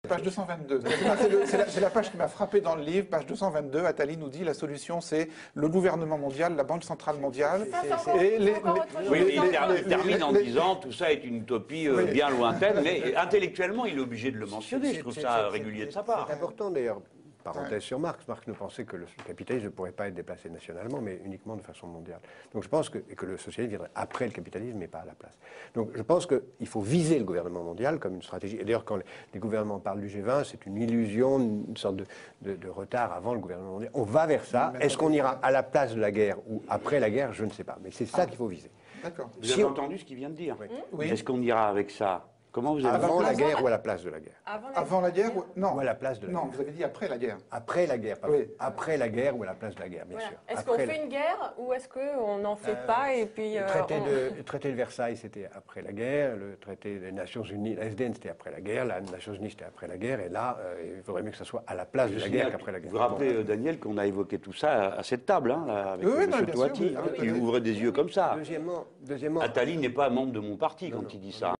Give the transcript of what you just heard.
Page 222. C'est la page qui m'a frappé dans le livre. Page 222, Attali nous dit la solution, c'est le gouvernement mondial, la Banque centrale mondiale. Oui, mais il termine en disant tout ça est une utopie bien lointaine, mais intellectuellement, il est obligé de le mentionner. Je trouve ça régulier de sa part. C'est important d'ailleurs. Parenthèse sur Marx. Marx ne pensait que le capitalisme ne pourrait pas être déplacé nationalement, mais uniquement de façon mondiale. Donc je pense que le socialisme viendrait après le capitalisme, mais pas à la place. Donc je pense qu'il faut viser le gouvernement mondial comme une stratégie. Et d'ailleurs, quand les gouvernements parlent du G20, c'est une illusion, une sorte de retard avant le gouvernement mondial. On va vers ça. Est-ce qu'on ira à la place de la guerre ou après la guerre? Je ne sais pas. Mais c'est ça qu'il faut viser. D'accord. Vous avez entendu ce qu'il vient de dire? Oui. Est-ce qu'on ira avec ça? Comment vous avez Avant la guerre ou à la place de la guerre? Avant la guerre Non. Ou à la place de la guerre. Non, vous avez dit après la guerre. Après la guerre, pardon. Oui. Après la guerre ou à la place de la guerre, bien sûr. Est-ce qu'on fait une guerre ou est-ce qu'on n'en fait pas et puis Le traité de Versailles, c'était après la guerre. Le traité des Nations Unies, la SDN, c'était après la guerre. La Nations Unies, c'était après la guerre. Et là, il faudrait mieux que ça soit à la place de la guerre qu'après la guerre. Vous vous rappelez, Daniel, qu'on a évoqué tout ça à cette table, hein, là, avec M. Toati, qui ouvrait des yeux comme ça. Deuxièmement, Attali n'est pas membre de mon parti quand il dit ça.